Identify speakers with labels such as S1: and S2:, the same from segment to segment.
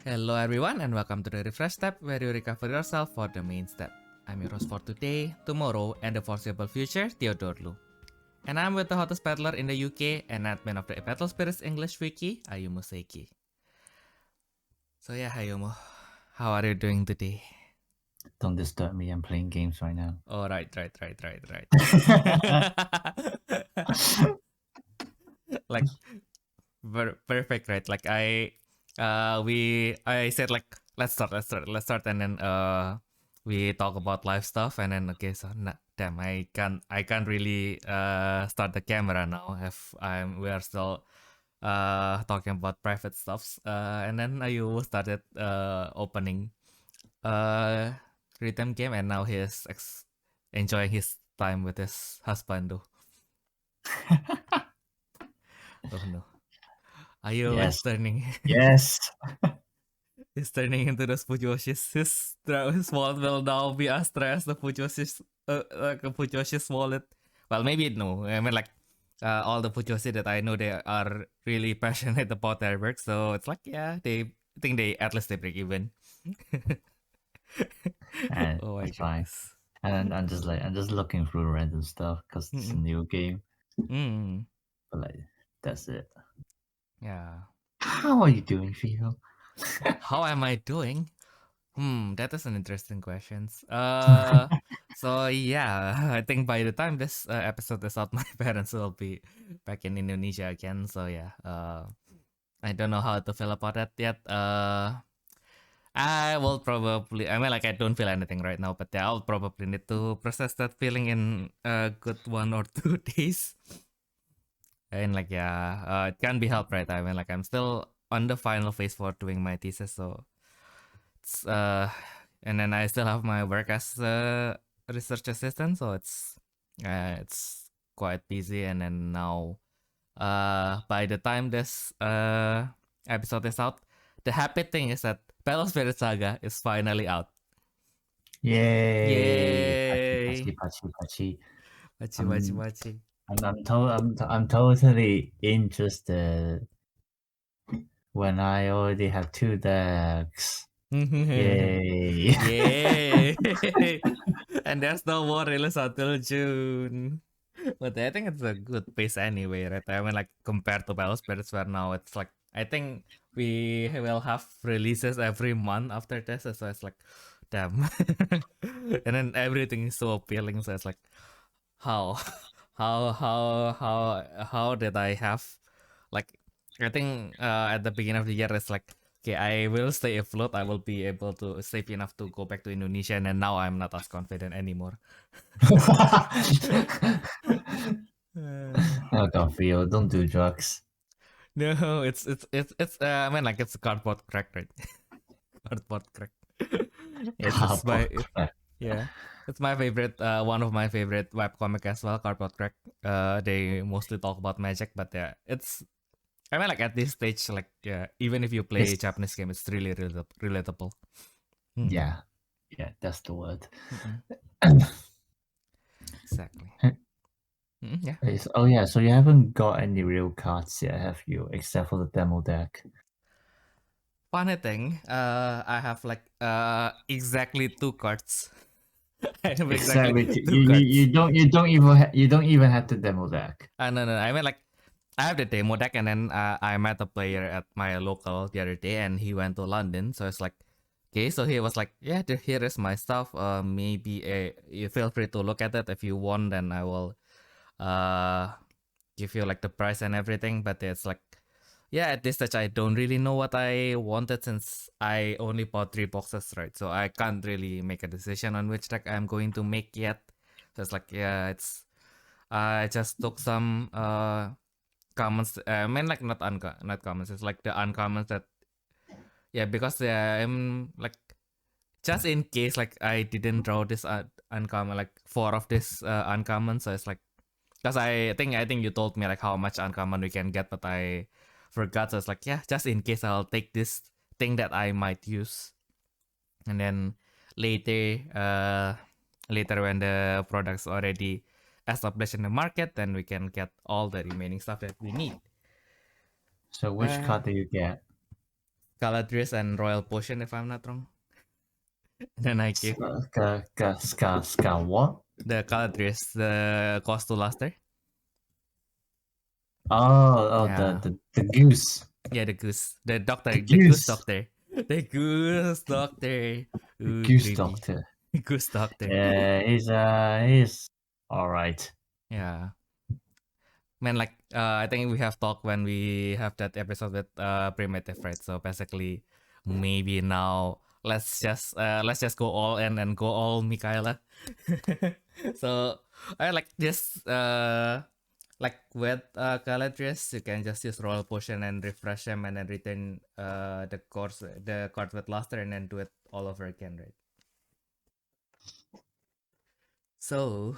S1: Hello everyone and welcome to the Refresh Step where you recover yourself for the main step. I'm your host for today, tomorrow, and the foreseeable future, Theodore. And I'm with the hottest peddler in the UK and admin of the Battle Spirits English Wiki, Ayumu Seiki. So yeah, Ayumu, how are you doing today?
S2: Don't disturb me, I'm playing games right now.
S1: Oh, right. Like, perfect, right? Like I said like let's start, and then we talk about live stuff, and then okay, so damn, I can't really start the camera now if we are still talking about private stuffs, and then you started opening rhythm game, and now he's enjoying his time with his husband though. Oh no, Ayu is
S2: Yes.
S1: turning
S2: Yes.
S1: is turning into those Fujoshi's. His wallet will now be as dry as the Fujoshi's, like a Fujoshi's wallet. Well, maybe no. I mean, like, all the Fujoshi that I know, they are really passionate about their work. So it's like, yeah, I think they at least they break even.
S2: And
S1: Oh my
S2: it's fine.
S1: goodness.
S2: And I'm just looking through random stuff because it's a new game.
S1: Mm.
S2: But like that's it.
S1: Yeah.
S2: How are you doing, Theo?
S1: How am I doing? That is an interesting question. So yeah, I think by the time this episode is out, my parents will be back in Indonesia again. So yeah, I don't know how to feel about that yet. I will probably, I mean, like I don't feel anything right now, but yeah, I'll probably need to process that feeling in a good 1 or 2 days. And like yeah, it can be helped, right? I mean, like I'm still on the final phase for doing my thesis, so it's and then I still have my work as a research assistant, so it's quite busy. And then now, by the time this episode is out, the happy thing is that Battle Spirit Saga is finally out.
S2: Yay!
S1: Yay!
S2: Pachi.
S1: Machi.
S2: I'm totally interested when I already have 2 decks. Yay!
S1: Yay! And there's no more release until June. But I think it's a good pace anyway, right? I mean, like compared to Battle Spirits, where now it's like I think we will have releases every month after this, so it's like, damn. And then everything is so appealing, so it's like, how, how did I have, like, I think at the beginning of the year it's like, okay, I will stay afloat. I will be able to save enough to go back to Indonesia, and then now I'm not as confident anymore.
S2: Oh God, Theo, don't do drugs.
S1: No, it's I mean, like it's a cardboard crack, right? Cardboard crack. It's my yeah. It's my favorite, one of my favorite webcomic as well, Cardboard Crack. They mostly talk about magic, but yeah, it's I mean, like at this stage, like yeah, even if you play
S2: It's
S1: Japanese game, it's really relatable.
S2: yeah, that's the word.
S1: Exactly. Yeah.
S2: Oh yeah, so you haven't got any real cards yet, have you? Except for the demo deck.
S1: Funny thing, I have like exactly 2 cards. I have exactly
S2: Exactly.
S1: two cards.
S2: You don't even have the demo deck.
S1: No. I mean, like I have the demo deck, and then I met a player at my local the other day, and he went to London. So it's like, okay, so he was like, yeah, here is my stuff. Maybe you feel free to look at it if you want, then I will give you like the price and everything. But it's like, yeah, at this stage I don't really know what I wanted, since I only bought 3 boxes, right? So I can't really make a decision on which deck I'm going to make yet. So it's like, yeah, it's I just took some commons. I mean, like not commons. It's like the uncommons that, yeah, because I'm like, just in case like I didn't draw this uncommon, like 4 of this uncommon. So it's like, because I think you told me like how much uncommon we can get, but I forgot. So it's like, yeah, just in case I'll take this thing that I might use, and then later later when the product's already established in the market, then we can get all the remaining stuff that we need.
S2: So which card do you get?
S1: Galadriel and Royal Potion, if I'm not wrong. Then I give
S2: What?
S1: the Galadriel, the cost to luster. Yeah.
S2: The goose.
S1: Yeah, the goose. The doctor.
S2: The
S1: The goose
S2: goose.
S1: doctor. The goose doctor. Ooh,
S2: Goose
S1: creepy.
S2: doctor.
S1: Goose doctor.
S2: Yeah, he's all right.
S1: Yeah. Man, like I think we have talked when we have that episode with Primitive, right? So basically, maybe now let's just go all in and go all Mikaela. So I like this like with Galadriel, you can just use royal potion and refresh them and then return the card with luster and then do it all over again, right? So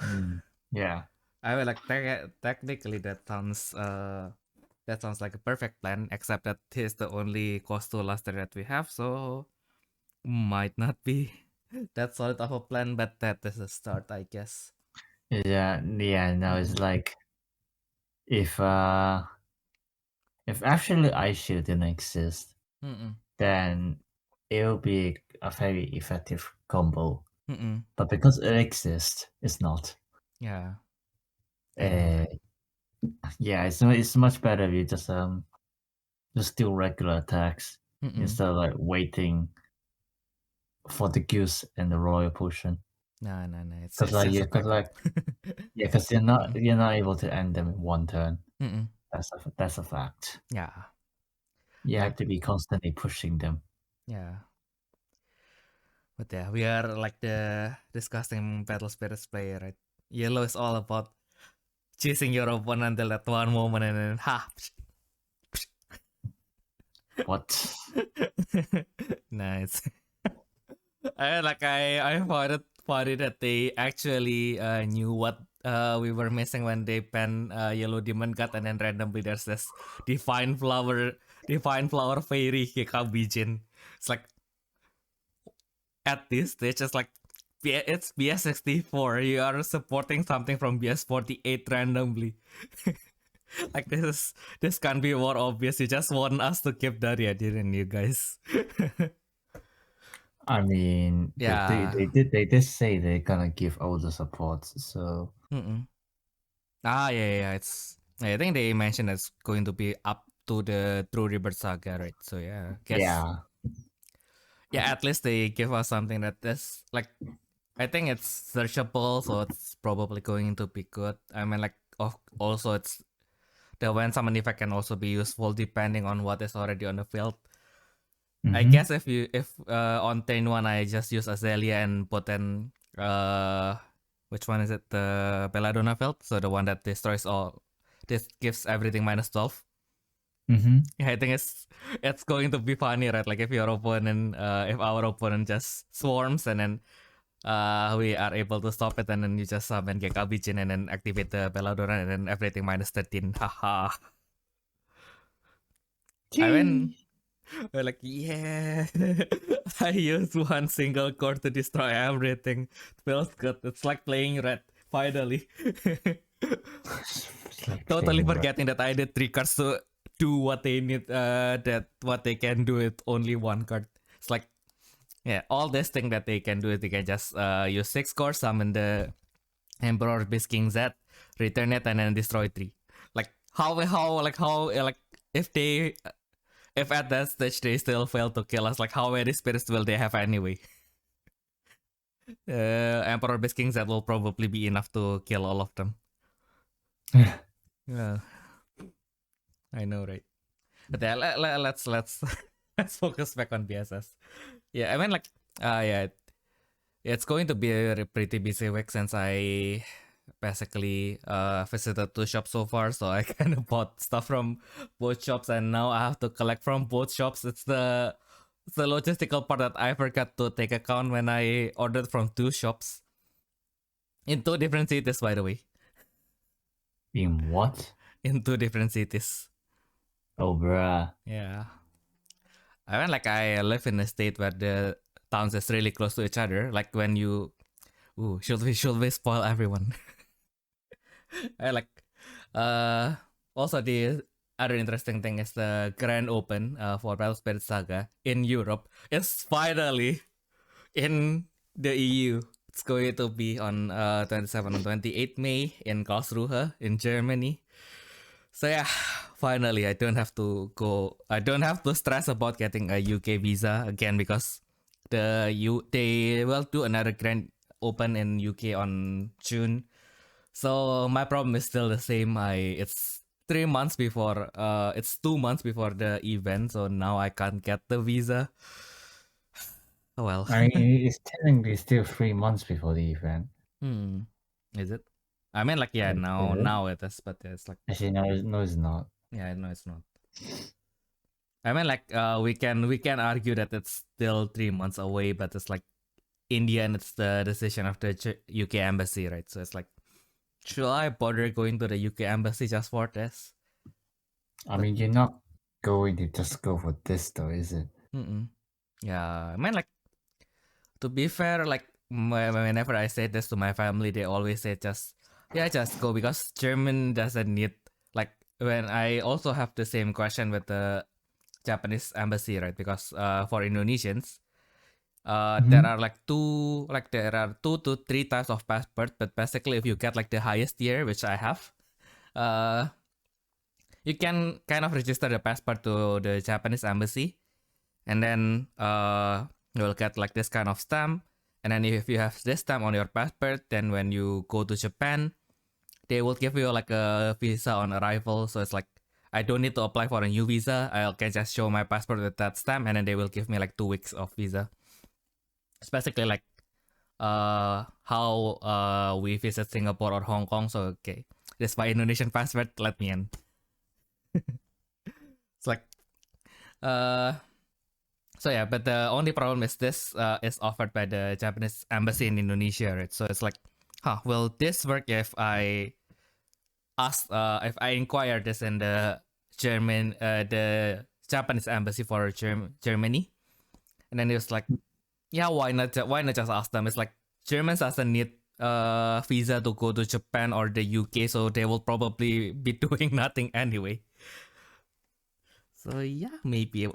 S2: Yeah.
S1: I will like technically that sounds like a perfect plan, except that he's the only cost to luster that we have, so might not be that solid of a plan, but that is a start, I guess.
S2: Yeah. Now it's like if actually Ice Shield didn't exist, then it'll be a very effective combo. But because it exists, it's not.
S1: Yeah. I know.
S2: Yeah, it's much better if you just do regular attacks instead of like waiting for the goose and the royal potion.
S1: No. It's
S2: Because
S1: just a backup.
S2: because you're not able to end them in one turn. That's a fact.
S1: Yeah.
S2: You have to be constantly pushing them.
S1: Yeah. But yeah, we are like the disgusting battle spirits player, right? Yellow is all about chasing your opponent until that one moment and then ha.
S2: What?
S1: Nice. I found it that they actually knew what we were missing when they banned Yellow Demon God, and then randomly there's this Divine Flower Fairy Kekabijin. It's like at this stage, it's like it's BS64. You are supporting something from BS48 randomly. Like this can't be more obvious. You just want us to keep Daria, didn't you guys?
S2: I mean,
S1: Yeah.
S2: they did say they're gonna give all the supports, so.
S1: Yeah. I think they mentioned it's going to be up to the True Rebirth Saga, right? So yeah, yeah. At least they give us something that is like, I think it's searchable, so it's probably going to be good. I mean, like, also it's the when summon effect can also be useful depending on what is already on the field. I guess if on turn 1 I just use Azalea and put in which one is it? The Belladonna field, so the one that destroys all. This gives everything -12. Yeah, I think it's going to be funny, right? Like if our opponent just swarms and then we are able to stop it, and then you just summon Gekabijin and then activate the Belladonna and then everything -13. Haha. I mean, we're like, yeah, I use one single core to destroy everything. Feels good. It's like playing red, finally. Totally forgetting that I did 3 cards to do what they need, what they can do with only 1 card. It's like, yeah, all this thing that they can do is they can just use 6 cores, summon the Emperor Beast King Z, return it, and then destroy 3. Like, how if at that stage they still fail to kill us, like how many spirits will they have anyway? Emperor Beast King Z will probably be enough to kill all of them. Yeah, I know, right? But yeah, let's let's focus back on BSS. Yeah, I mean, like, yeah, it's going to be a pretty busy week since I basically visited 2 shops so far, so I kind of bought stuff from both shops, and now I have to collect from both shops. It's the logistical part that I forgot to take account when I ordered from 2 shops in 2 different cities, by the way.
S2: In what?
S1: In 2 different cities.
S2: Oh, bruh.
S1: Yeah. I mean, like, I live in a state where the towns is really close to each other. Like when you, should we spoil everyone? I like, also other interesting thing is the Grand Open for Battle Spirit Saga in Europe is finally in the EU. It's going to be on 27 and 28 May in Karlsruhe in Germany. So yeah, finally I don't have to stress about getting a UK visa again, because they will do another Grand Open in UK on June. So my problem is still the same. It's 2 months before the event, so now I can't get the visa. Oh well.
S2: I mean, it's technically still 3 months before the event.
S1: Is it? I mean, like, yeah, now it is, but it's like,
S2: actually no, it's not.
S1: Yeah, no, it's not. I mean, like, we can argue that it's still 3 months away, but it's like, in the end, it's the decision of the UK embassy, right? So it's like, should I bother going to the UK embassy just for this?
S2: I mean, you're not going to just go for this, though, is it?
S1: Yeah, I mean, like, to be fair, like, whenever I say this to my family, they always say just go, because German doesn't need, like, when I also have the same question with the Japanese embassy, right? Because for Indonesians, there are two to three types of passport, but basically if you get like the highest tier, which I have, you can kind of register the passport to the Japanese embassy, and then you'll get like this kind of stamp. And then if you have this stamp on your passport, then when you go to Japan, they will give you like a visa on arrival. So it's like, I don't need to apply for a new visa. I can just show my passport with that stamp, and then they will give me like 2 weeks of visa. It's basically like how we visit Singapore or Hong Kong. So okay, this is my Indonesian passport, let me in. It's like so yeah, but the only problem is this is offered by the Japanese embassy in Indonesia, right? So it's like, will this work if I inquire this in the Japanese embassy for Germany? And then it was like, yeah, why not just ask them? It's like, Germans doesn't need visa to go to Japan or the UK, so they will probably be doing nothing anyway. So yeah, maybe I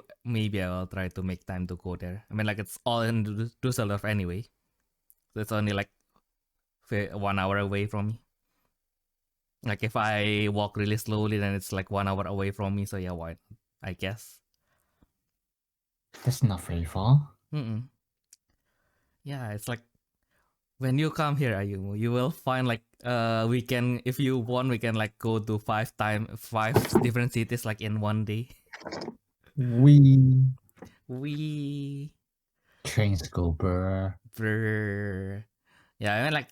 S1: will try to make time to go there. I mean, like, it's all in Düsseldorf anyway, so it's only like 1 hour away from me. Like, if I walk really slowly, then it's like 1 hour away from me. So yeah, why not? I guess.
S2: That's not very far.
S1: Yeah, it's like, when you come here, Ayumu, you will find like if you want, we can like go to 5 different cities like in one day.
S2: We trains go
S1: brr. Yeah, I mean, like,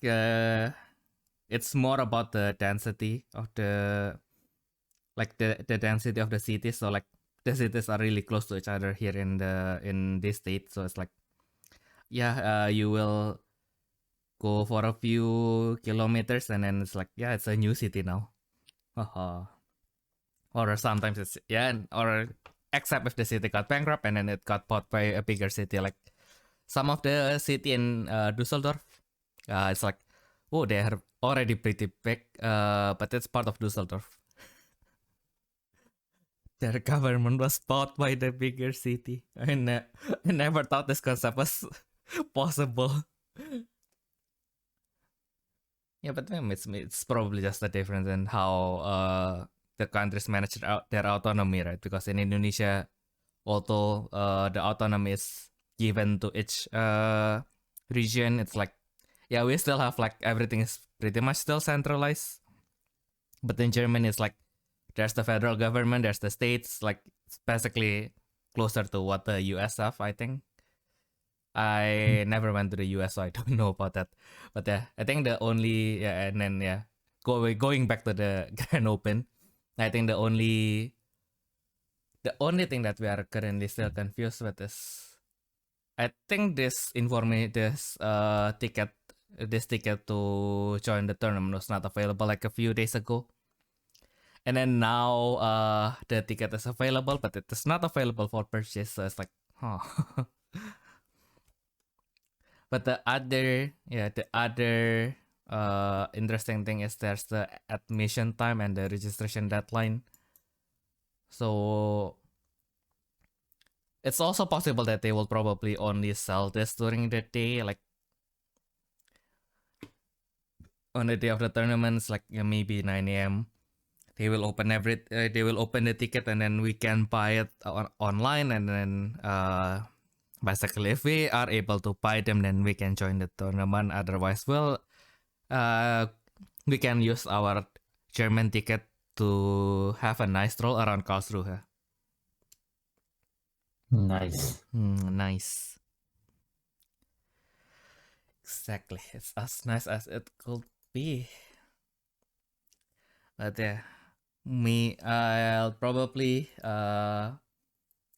S1: it's more about the density of the density of the cities. So like, the cities are really close to each other here in this state. So it's like, yeah, you will go for a few kilometers, and then it's like, yeah, it's a new city now. Or sometimes it's, or except if the city got bankrupt and then it got bought by a bigger city, like some of the city in Düsseldorf. It's like, oh, they are already pretty big, but it's part of Düsseldorf. Their government was bought by the bigger city. I never thought this concept was possible. Yeah, but it's probably just a difference in how the countries manage their autonomy, right? Because in Indonesia, although the autonomy is given to each region, it's like, yeah, we still have like, everything is pretty much still centralized. But in Germany, it's like, there's the federal government, there's the states, like, it's basically closer to what the US have, I think. I never went to the US, so I don't know about that. But yeah, I think the only, and then going back to the Grand Open, I think the only thing that we are currently still confused with is, I think this ticket to join the tournament was not available like a few days ago. And then now the ticket is available, but it is not available for purchase. So it's like, But the other interesting thing is there's the admission time and the registration deadline. So it's also possible that they will probably only sell this during the day, like on the day of the tournaments, like maybe 9 a.m. They will open they will open the ticket, and then we can buy it online, and then basically if we are able to buy them, then we can join the tournament. Otherwise, we can use our German ticket to have a nice stroll around Karlsruhe.
S2: Nice.
S1: Nice. Exactly. It's as nice as it could be. But yeah, I'll probably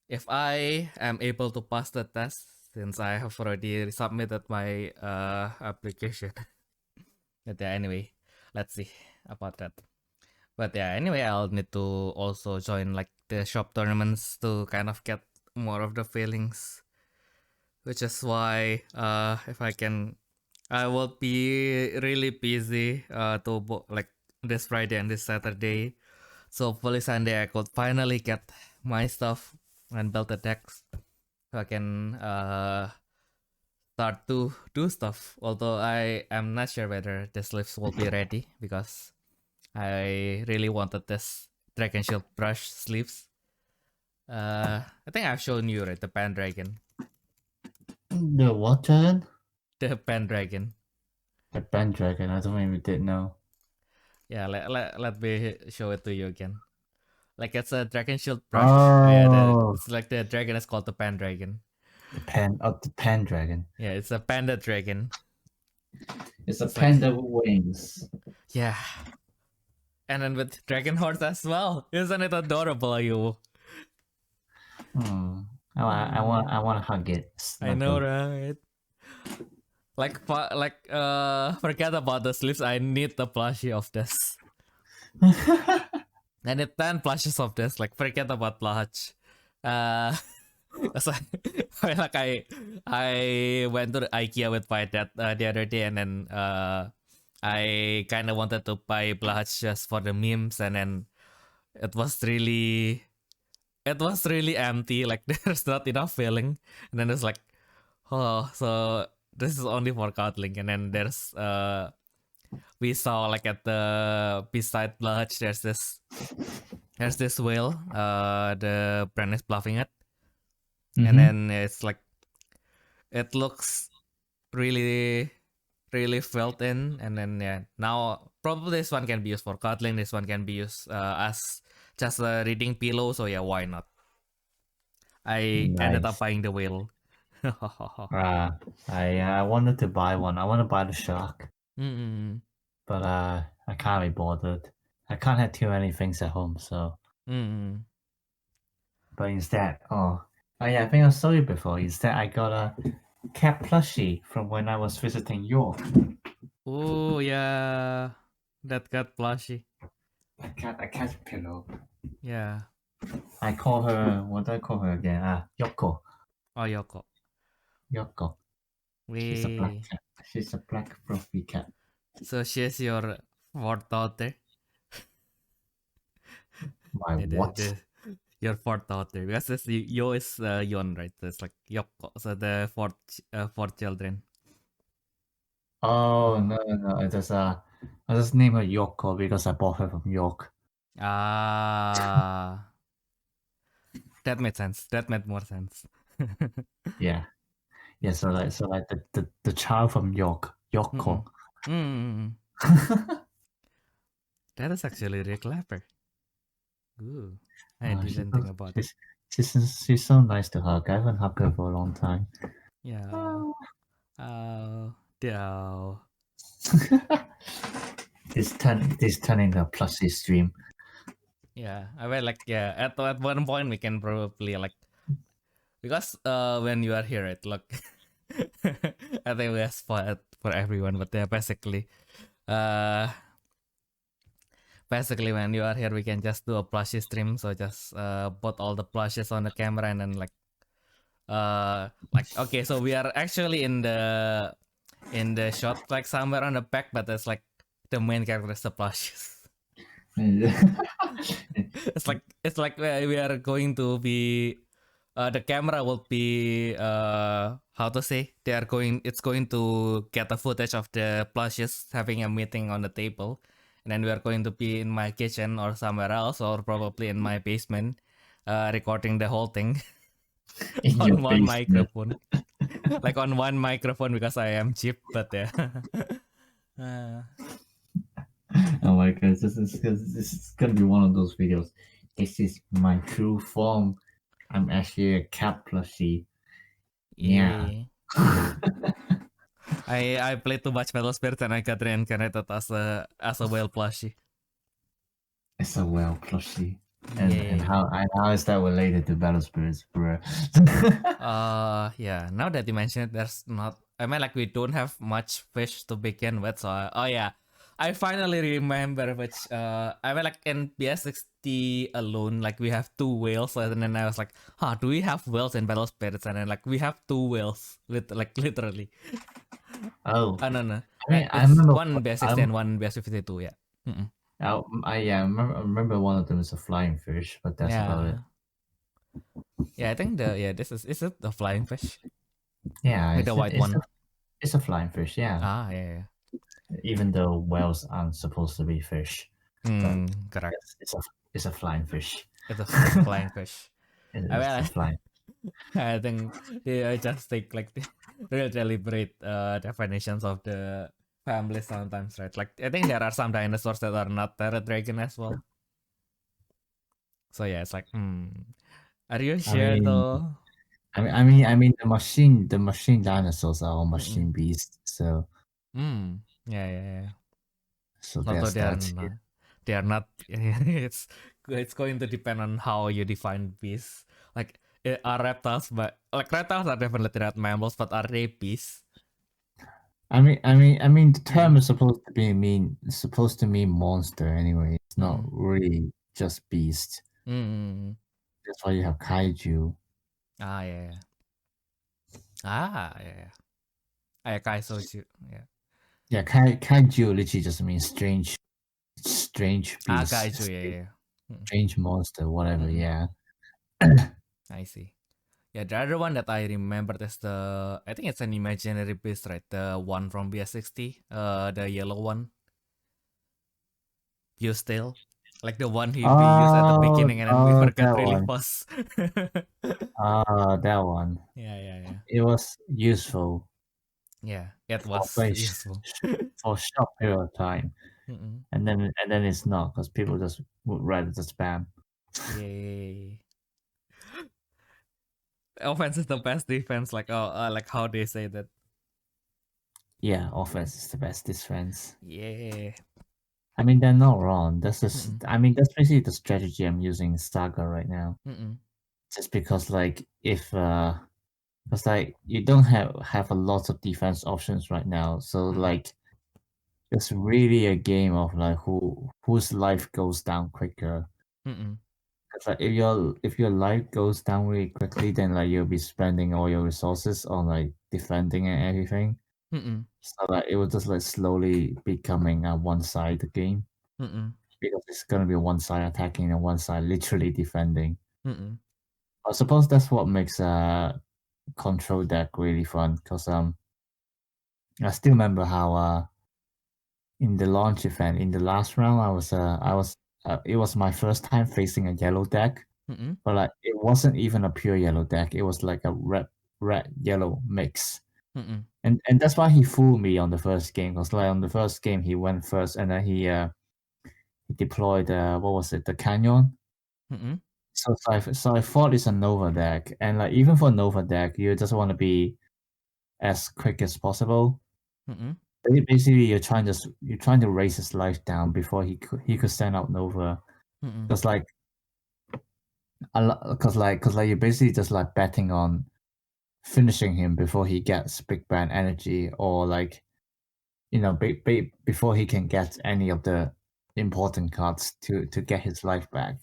S1: if I am able to pass the test, since I have already submitted my application. But yeah, anyway, let's see about that. But yeah, anyway, I'll need to also join like the shop tournaments to kind of get more of the feelings. Which is why if I can, I will be really busy like this Friday and this Saturday. So hopefully Sunday I could finally get my stuff and build the decks, so I can start to do stuff. Although I am not sure whether the sleeves will be ready, because I really wanted this Dragon Shield brush sleeves. I think I've shown you, right, the Pendragon.
S2: The what dragon?
S1: The Pendragon.
S2: The Pendragon. I don't even did know.
S1: Yeah, let me show it to you again. Like it's a Dragon Shield brush.
S2: Oh,
S1: it's like the dragon is called the Pendragon.
S2: the Pendragon.
S1: Yeah, it's a panda dragon.
S2: It's a panda with wings.
S1: Yeah. And then with dragon horns as well. Isn't it adorable, Ayumu?
S2: I want to hug it.
S1: I know, right? Forget about the sleeves. I need the plushie of this. I need 10 plushes of this. Like, forget about plush. Like I went to the IKEA with my dad the other day, and then I kind of wanted to buy blush just for the memes, and then it was really empty. Like there's not enough filling, and then it's like, oh, so this is only for cuddling. And then there's we saw like at the beside blush there's this whale. The brand is bluffing it. And then it's like, it looks really filled in. And then yeah, now probably this one can be used for cuddling. This one can be used as just a reading pillow. So yeah, why not? I ended up buying the whale.
S2: I wanted to buy one. I want to buy the shark. But I can't be bothered. I can't have too many things at home, so. But instead, yeah, I think I saw you before. Instead, I got a cat plushie from when I was visiting York.
S1: Oh yeah, that cat plushie.
S2: A cat pillow.
S1: Yeah.
S2: I call her. What do I call her again? Yoko.
S1: Oh, Yoko.
S2: Yoko. She's a black cat. She's a black fluffy cat.
S1: So she's your fourth daughter.
S2: My what?
S1: Your fourth daughter, because this Yo is Yon, right? So it's like Yoko, so the fourth children.
S2: Oh no! I just named her Yoko because I bought her from York.
S1: Ah, that made sense. That made more sense.
S2: Yeah. So like the child from York, Yoko.
S1: That is actually really clever. Ooh, I didn't think about it.
S2: She's so nice to hug. I haven't hugged her for a long time.
S1: Yeah. Oh,
S2: It's turning a plushie stream.
S1: Yeah, I mean, like, yeah, at one point we can probably like, because when you are here, right, look, I think we have spot for everyone, but yeah, basically when you are here, we can just do a plushie stream. So just put all the plushes on the camera, and then like okay, so we are actually in the shot like somewhere on the back, but it's like the main character is the plushes. It's like we are going to be the camera will be how to say it's going to get the footage of the plushes having a meeting on the table, and then we are going to be in my kitchen or somewhere else, or probably in my basement, recording the whole thing
S2: In
S1: on
S2: your
S1: one
S2: basement.
S1: microphone. Like on one microphone because I am cheap, but yeah.
S2: Oh my god, this is gonna be one of those videos. This is my true form. I'm actually a cat plushie. Yeah.
S1: I played too much Metal Spirits and I got reincarnated as a whale plushie.
S2: It's a whale plushie. And how is that related to Battle Spirits, bro?
S1: Yeah. Now that you mention it, there's not. I mean, like we don't have much fish to begin with. So, I finally remember which. I mean, like in BS60 alone, like we have 2 whales, and then I was like, huh, do we have whales in Battle Spirits? And then like we have 2 whales, literally.
S2: Oh.
S1: No.
S2: I mean, I
S1: It's
S2: remember
S1: one BS60 and one BS52. Yeah.
S2: I remember one of them is a flying fish, but that's about it.
S1: Yeah, I think this is it the flying fish?
S2: Yeah,
S1: Like the white one.
S2: It's a flying fish, yeah.
S1: Yeah.
S2: Even though whales aren't supposed to be fish.
S1: Correct.
S2: It's a flying fish.
S1: It's a flying fish.
S2: It's a flying.
S1: I think they just take like the real deliberate definitions of the family sometimes, right? Like I think there are some dinosaurs that are not Terra Dragon as well. So yeah, it's like, are you sure though?
S2: I mean the machine dinosaurs are all machine beasts, so
S1: Yeah.
S2: So
S1: although
S2: there's that.
S1: they are not it's going to depend on how you define beasts. Like are reptiles, but like reptiles are definitely not mammals, but are they beasts?
S2: I mean the term is supposed to mean monster anyway. It's not really just beast. That's why you have kaiju.
S1: Yeah. Yeah. Kaisoju. Yeah.
S2: Yeah, kaiju literally just means strange beast.
S1: Kaiju, yeah.
S2: Strange monster, whatever, yeah.
S1: I see. Yeah, the other one that I remembered is I think it's an imaginary beast, right? The one from BS60, the yellow one. Use tail. Like the one we used at the beginning and then we forgot really fast.
S2: That one.
S1: Yeah.
S2: It was useful.
S1: Yeah, it was useful.
S2: For a short period of time. And then it's not, because people just would rather just spam.
S1: Yay. Offense is the best defense, like like how they say that.
S2: Yeah, offense is the best defense.
S1: Yeah.
S2: I mean, they're not wrong. That's basically the strategy I'm using in Saga right now. Just because, like, because like you don't have a lot of defense options right now, so like, it's really a game of like whose life goes down quicker. Because like if your life goes down really quickly, then like you'll be spending all your resources on like defending and everything. So like it will just like slowly becoming a one-sided game. Because it's gonna be one side attacking and one side literally defending. I suppose that's what makes control deck really fun, because I still remember how in the launch event in the last round I was it was my first time facing a yellow deck, but like it wasn't even a pure yellow deck. It was like a red yellow mix. And that's why he fooled me on the first game, because like on the first game he went first and then he deployed what was it, the canyon. So I thought it's a Nova deck, and like even for Nova deck, you just want to be as quick as possible. Basically, you're trying to raise his life down before he could send out Nova, because like you're basically just like betting on finishing him before he gets big band energy, or like before he can get any of the important cards to get his life back.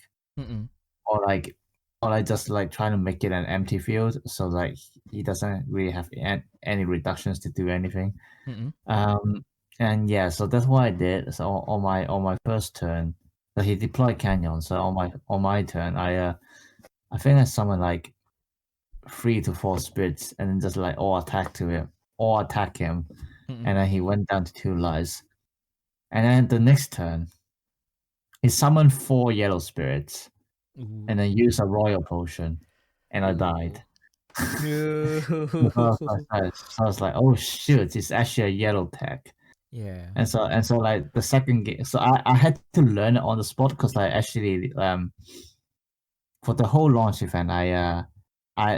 S2: Or like just like trying to make it an empty field, so like he doesn't really have any reductions to do anything. And yeah, so that's what I did. So on my first turn, So he deployed Canyon. So on my turn, I think I summoned like 3 to 4 spirits and then just like all attack him, and then he went down to 2 lives. And then the next turn, he summoned 4 yellow spirits and then used a royal potion, and I died.
S1: No.
S2: So I was like, oh shoot, it's actually a yellow tech.
S1: Yeah.
S2: And so like the second game, so I had to learn it on the spot because I actually for the whole launch event, I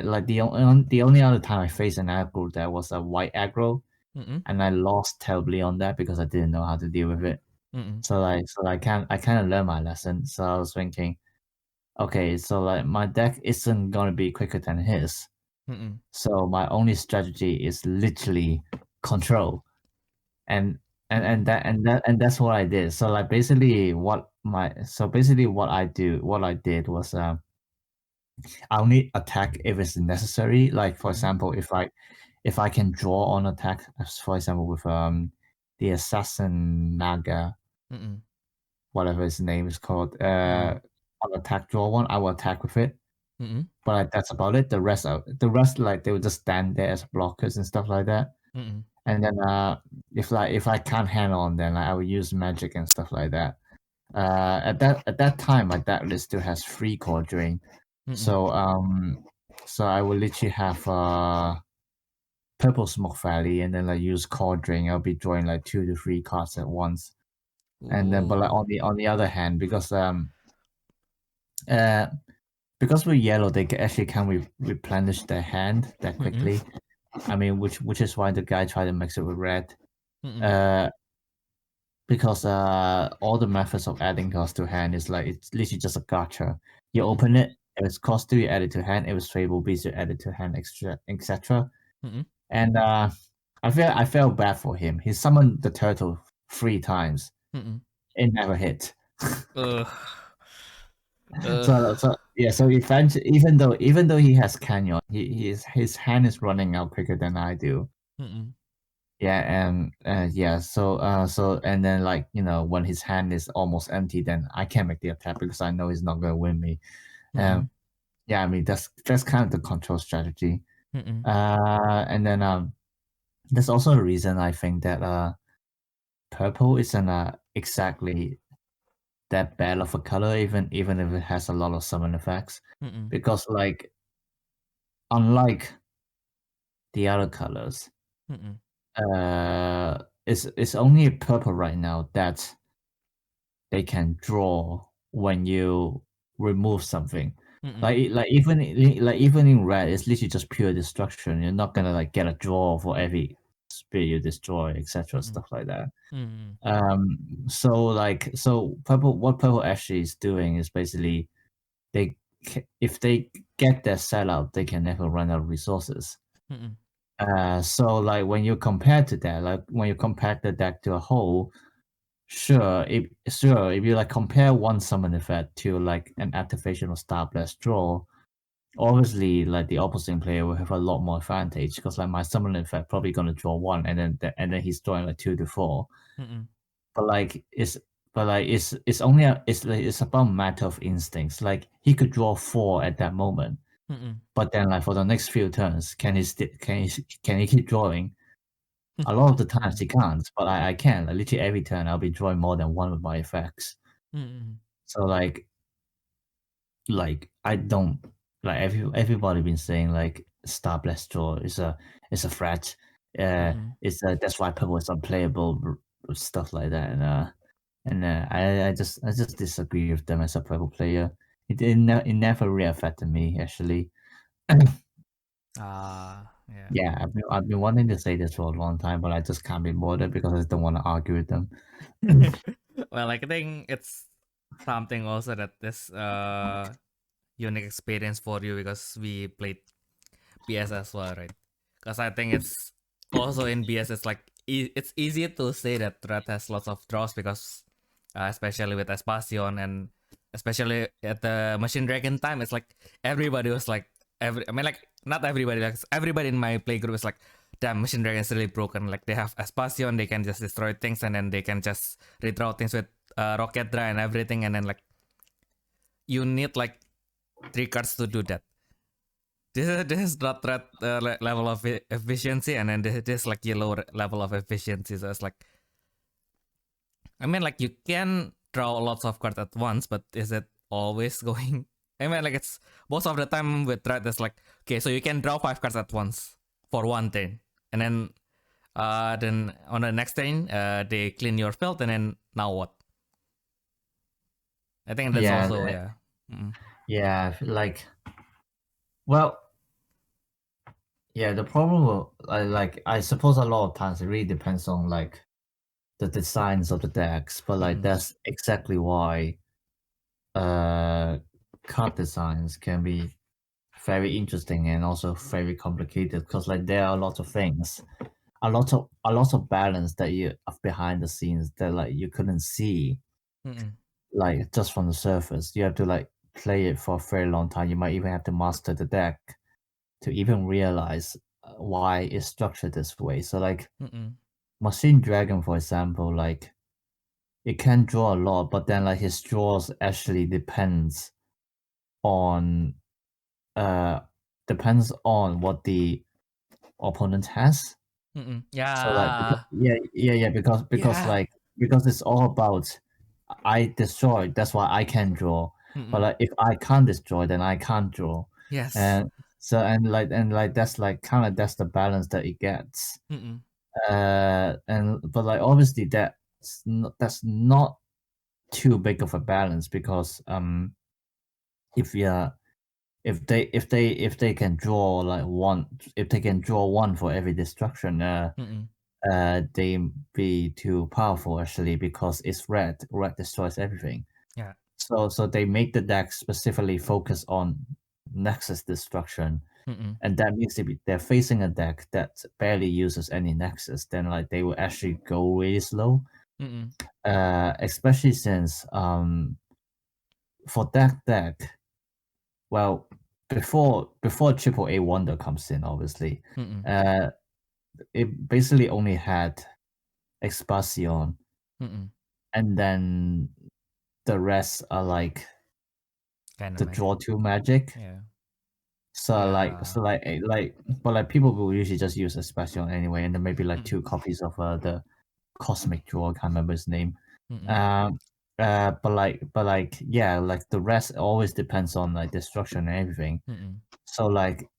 S2: like the only other time I faced an aggro that was a white aggro, and I lost terribly on that because I didn't know how to deal with it. So I kind of learned my lesson. So I was thinking, okay, so like my deck isn't gonna be quicker than his. So my only strategy is literally control, and that's what I did. So like basically what I did was I only attack if it's necessary. Like for example, if I can draw on attack, for example with the assassin Naga, whatever his name is called, on attack draw one, I will attack with it. But like, that's about it. The rest like they will just stand there as blockers and stuff like that. And then if I can't handle on, then like, I will use magic and stuff like that. At that time, my deck list still has 3 core drain. So I will literally have purple smoke valley and then like use core drain. I'll be drawing like 2 to 3 cards at once. And then but like on the other hand, because with yellow they actually can replenish their hand that quickly. I mean, which is why the guy tried to mix it with red. Because all the methods of adding cards to hand is like it's literally just a gotcha. You open it, if it's cost 2, you add it to hand. If it's favorable beast, you add it to hand, etc. And I felt bad for him. He summoned the turtle 3 times. It never hit. So eventually, even though he has Canyon, his hand is running out quicker than I do. Yeah, and so and then like when his hand is almost empty, then I can't make the attack because I know he's not gonna win me. Yeah, I mean that's kind of the control strategy. And then there's also a reason I think that purple isn't exactly that bad of a color, even if it has a lot of summon effects, because like unlike the other colors, it's only purple right now that they can draw when you remove something. Like even in red, it's literally just pure destruction. You're not gonna like get a draw for every spirit you destroy, etc. Stuff like that. So what purple actually is doing is basically if they get their setup, they can never run out of resources. So like when you compare to that, like when you compare the deck to a whole, sure, if you like compare one summon effect to like an activation of Star Blast draw, obviously like the opposing player will have a lot more advantage because like my summon effect probably gonna draw 1 and then he's drawing like 2 to 4. But it's about matter of instincts. Like he could draw 4 at that moment, but then like for the next few turns, can he keep drawing? A lot of the times he can't, but I can. Like literally every turn, I'll be drawing more than 1 with my effects. So like I don't like everybody been saying like Star Blast draw is a threat. It's that's why purple is unplayable, stuff like that. And I just disagree with them as a purple player. It never really affected me actually. Yeah, I've been wanting to say this for a long time, but I just can't be bothered because I don't want to argue with them.
S1: Well, I think it's something also that this unique experience for you because we played BS as well, right? Because I think it's also in BS, it's like it's easy to say that Red has lots of draws because especially with Espacion and especially at the Machine Dragon time, it's like everybody was like not everybody, like everybody in my playgroup is like, damn, Machine Dragon is really broken. Like they have Espacion, they can just destroy things and then they can just redraw things with rocket draw and everything, and then like you need like 3 cards to do that. This is not that level of efficiency, and then this is like yellow level of efficiency. So it's like, I mean, like you can draw lots of cards at once, but is it always going? I mean, like it's most of the time with red, it's like, okay, so you can draw 5 cards at once for one turn, and then on the next turn, they clean your field, and then now what? I think that's also
S2: yeah, like, well, yeah, the problem will, like, I suppose a lot of times it really depends on like the designs of the decks, but like that's exactly why card designs can be very interesting and also very complicated, because like there are a lot of things, a lot of balance that you behind the scenes that like you couldn't see like just from the surface. You have to like play it for a very long time. You might even have to master the deck to even realize why it's structured this way. So like Machine Dragon, for example, like it can draw a lot, but then like his draws actually depends on what the opponent has. So like because it's all about I destroy, that's why I can draw. But like if I can't destroy, then I can't draw.
S1: Yes.
S2: And so and like that's like kind of that's the balance that it gets. But like obviously that's not too big of a balance, because if they can draw like one, if they can draw one for every destruction, they be too powerful actually, because it's red destroys everything.
S1: Yeah.
S2: So they make the deck specifically focus on Nexus destruction, and that means they're facing a deck that barely uses any Nexus, then like they will actually go really slow. Especially since for that deck, well, before AAA Wonder comes in, obviously, it basically only had Expansion, and then the rest are like the draw 2 magic. So but like people will usually just use Expansion anyway, and then maybe like 2 copies of the Cosmic Draw, I can't remember his name. But like yeah, like the rest always depends on like destruction and everything. So like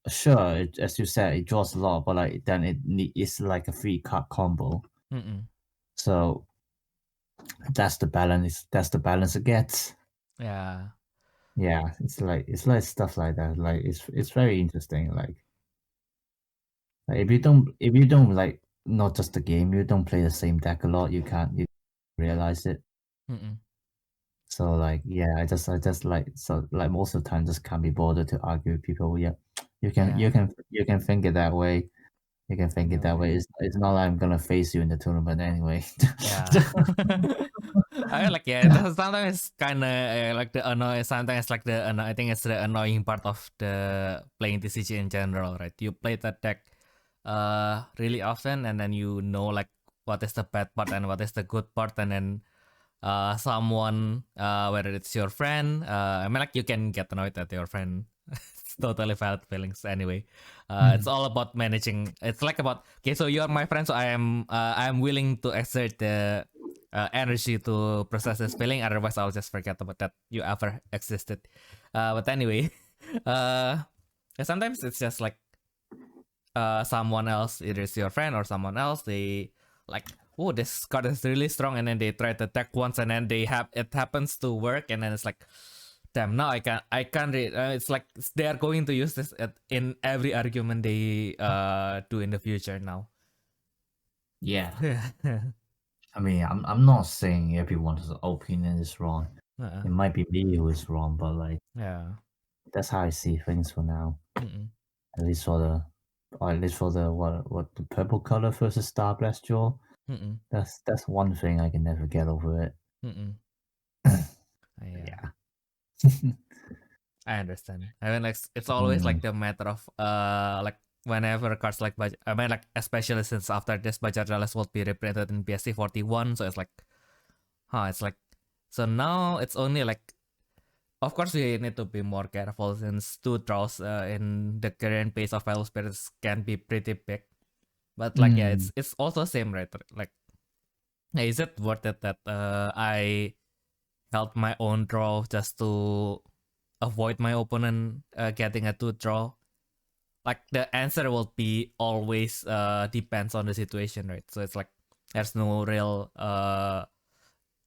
S2: sure, as you said, it draws a lot, but like then it's like a 3-card combo. So that's the balance. That's the balance it gets. Yeah, it's like stuff like that. Like it's very interesting. Like if you don't like not just the game, you don't play the same deck a lot, you can't realize it. So like yeah, I just like, so like most of the time just can't be bothered to argue with people. Yeah, you can think it that way. You can think it that way. It's not like I'm gonna face you in the tournament anyway.
S1: I like sometimes it's kind of like the annoying. Sometimes like the I think it's the annoying part of the playing TCG in general, right? You play that deck really often, and then you know like what is the bad part and what is the good part, and then someone whether it's your friend, I mean like you can get annoyed at your friend. It's totally valid feelings anyway. It's all about managing. It's like about, okay, so you're my friend, so I am willing to exert the energy to process this feeling, otherwise I'll just forget about that you ever existed. But anyway, sometimes it's just like someone else, either it's your friend or someone else, they like, oh, this card is really strong, and then they try to attack once, and then it happens to work, and then it's like, damn, now I can't read. It's like they are going to use this in every argument they do in the future now.
S2: Yeah. I mean, I'm not saying everyone's opinion is wrong. It might be me who is wrong, but like that's how I see things for now. At least for the what the purple color versus Star Blast Jaw. That's one thing I can never get over it. Yeah.
S1: I understand. I mean, like it's always like the matter of like whenever cards like I mean, like especially since after this Bajardales will be reprinted in PSC 41, so it's like It's like, so now it's only like, of course we need to be more careful since 2 draws in the current pace of Battle Spirits can be pretty big. But like, yeah, it's also same, right? Like, is it worth it that I held my own draw just to avoid my opponent getting a 2 draw? Like, the answer will be always depends on the situation, right? So it's like there's no real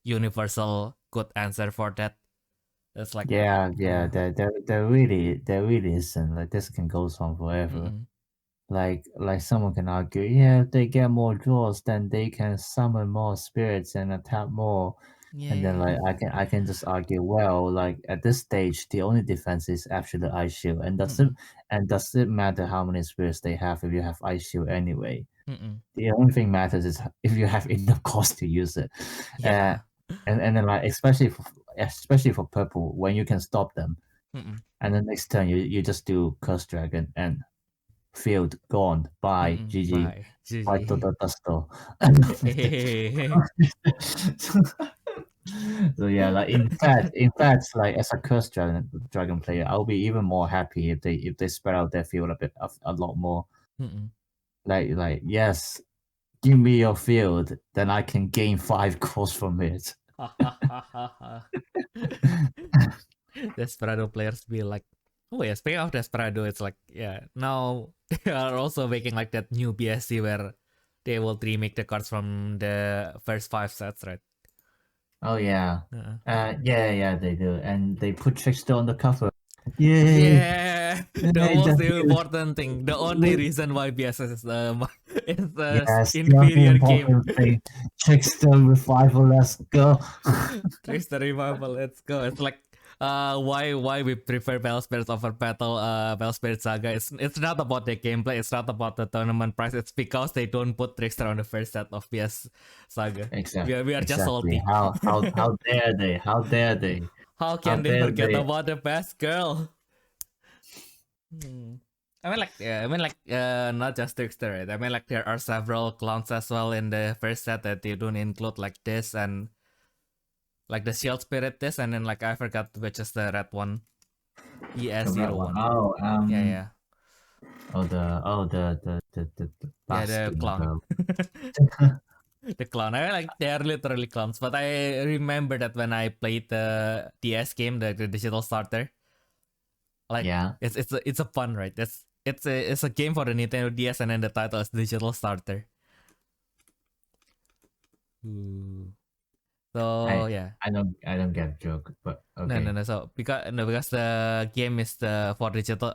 S1: universal good answer for that. It's like,
S2: yeah, there really isn't. Like this can go on forever. Like someone can argue, yeah, if they get more draws, then they can summon more spirits and attack more. And then like I can just argue, well, like at this stage, the only defense is actually Ice Shield, and does it matter how many spirits they have if you have Ice Shield anyway? The only thing matters is if you have enough cost to use it.
S1: Yeah.
S2: And then like especially for purple, when you can stop them, and then next turn you just do Curse Dragon and field gone. Bye. GG.
S1: Bye.
S2: Bye
S1: GG.
S2: to the Dusto. So yeah, like in fact, like as a Curse Dragon player, I'll be even more happy if they spread out their field a lot more. Like yes, give me your field, then I can gain 5 cost from it.
S1: Desperado players be like, oh yeah, speaking of Desperado, it's like, yeah, now they are also making like that new BSC where they will remake the cards from the first 5 sets, right?
S2: Oh yeah. Yeah, they do. And they put Trickster on the cover. Yay!
S1: Yeah, the most important thing, the only reason why BSS is the inferior game.
S2: Thing. Trickster Revival, let's go.
S1: Trickster Revival, let's go. It's like why we prefer Battle Spirits over Battle Spirit Saga. It's not about the gameplay, it's not about the tournament price, it's because they don't put Trickster on the first set of PS Saga.
S2: Exactly.
S1: We are just salty.
S2: How dare they? How dare they?
S1: How can they forget about the best girl? I mean, not just Trickster, right? I mean, like, there are several clowns as well in the first set that they don't include, like this and like the Shield Spirit this, and then like I forgot which is the red one. ES01.
S2: Oh,
S1: yeah.
S2: The
S1: Yeah, the clown. The clown. I mean, like, they are literally clowns, but I remember that when I played the DS game, the digital starter. Like, yeah, it's a fun, right? It's a game for the Nintendo DS, and then the title is Digital Starter. So yeah,
S2: I don't get the joke, but okay.
S1: No. So because the game is for digital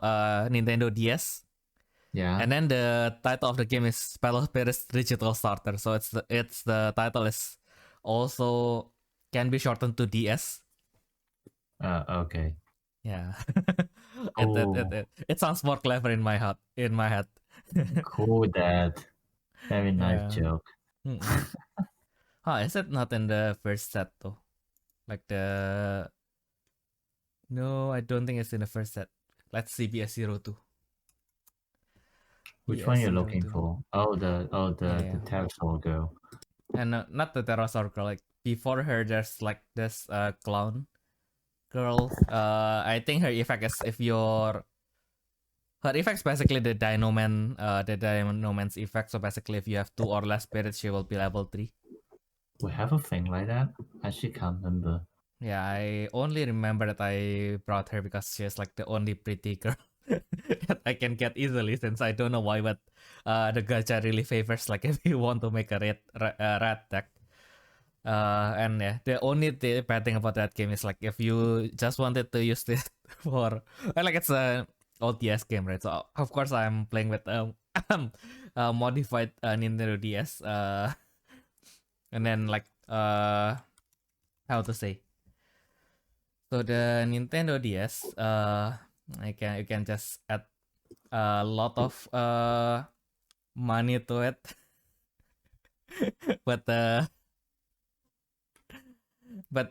S1: Nintendo DS. Yeah. And then the title of the game is Battle Spirits Digital Starter. So it's the title is also can be shortened to DS.
S2: Okay.
S1: Yeah. It sounds more clever in my head.
S2: Cool, Dad. Very nice joke.
S1: Is it not in the first set though? Like no, I don't think it's in the first set. Let's see BS02.
S2: Which one you're looking for? The pterosaur girl.
S1: And not the pterosaur girl. Like, before her, there's like this clown girl. I think her effect is her effect's basically the Dinoman's effect. So basically, if you have 2 or less spirits, she will be level 3.
S2: We have a thing like that? I actually can't remember.
S1: Yeah, I only remember that I brought her because she's like the only pretty girl that I can get easily, since I don't know why, but the gacha really favors like if you want to make a red deck. And yeah, the only bad thing about that game is like if you just wanted to use it for like it's a old DS game, right? So of course I'm playing with modified Nintendo DS. And then like how to say? So the Nintendo DS, you can just add a lot of money to it, but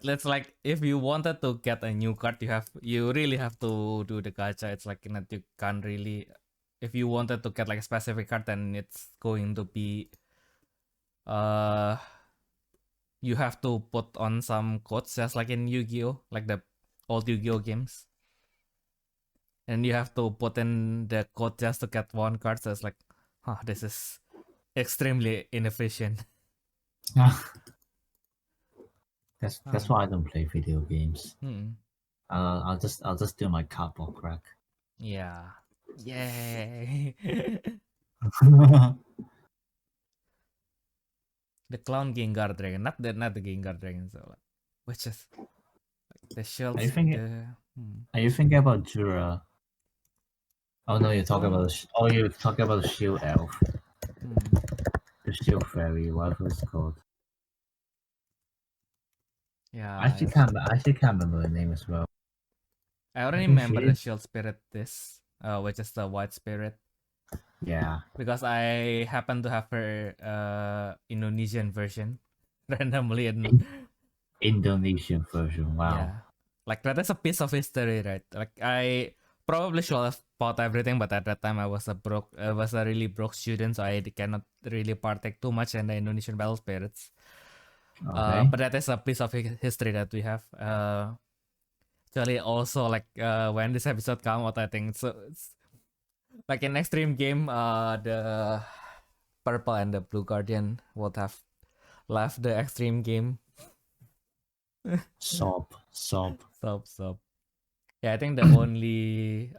S1: let's like if you wanted to get a new card, you really have to do the gacha. It's like that you can't really. If you wanted to get like a specific card, then it's going to be you have to put on some codes just like in Yu-Gi-Oh, like the old Yu-Gi-Oh games. And you have to put in the code just to get one card. So it's like, this is extremely inefficient.
S2: That's why I don't play video games.
S1: Hmm.
S2: I'll just do my cardboard crack.
S1: Yeah. Yay. The clown Gengar dragon, not the Gengar dragon. So like, which is like the shields.
S2: Are you thinking about Jura? Oh no, you're talking about the shield elf. The shield fairy, whatever it's called.
S1: Yeah.
S2: I actually can't remember the name as well.
S1: I already remember the shield spirit which is the white spirit.
S2: Yeah.
S1: Because I happen to have her Indonesian version randomly in
S2: Indonesian version. Wow.
S1: Yeah. Like that is a piece of history, right? Like I probably should have bought everything, but at that time I was a really broke student, so I cannot really partake too much in the Indonesian battle spirits.
S2: Okay.
S1: But that is a piece of history that we have. Actually, also like when this episode come out, I think so. It's like in extreme game, the purple and the blue guardian would have left the extreme game.
S2: Sob.
S1: Yeah, I think the only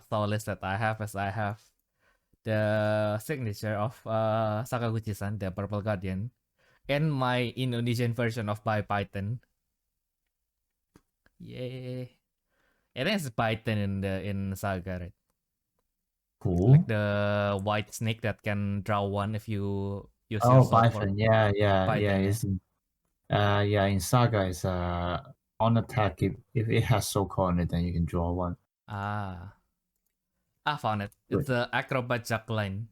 S1: solace that I have is I have the signature of Sakaguchi-san, the Purple Guardian, and my Indonesian version of by Python. Yay! I think it's Python in Saga, right?
S2: Cool.
S1: Like the white snake that can draw one if you use
S2: your
S1: sword.
S2: Python. Yeah. Python, in Saga it's on attack if it has soak on it, then you can draw one.
S1: I found it. It's the acrobat juggling.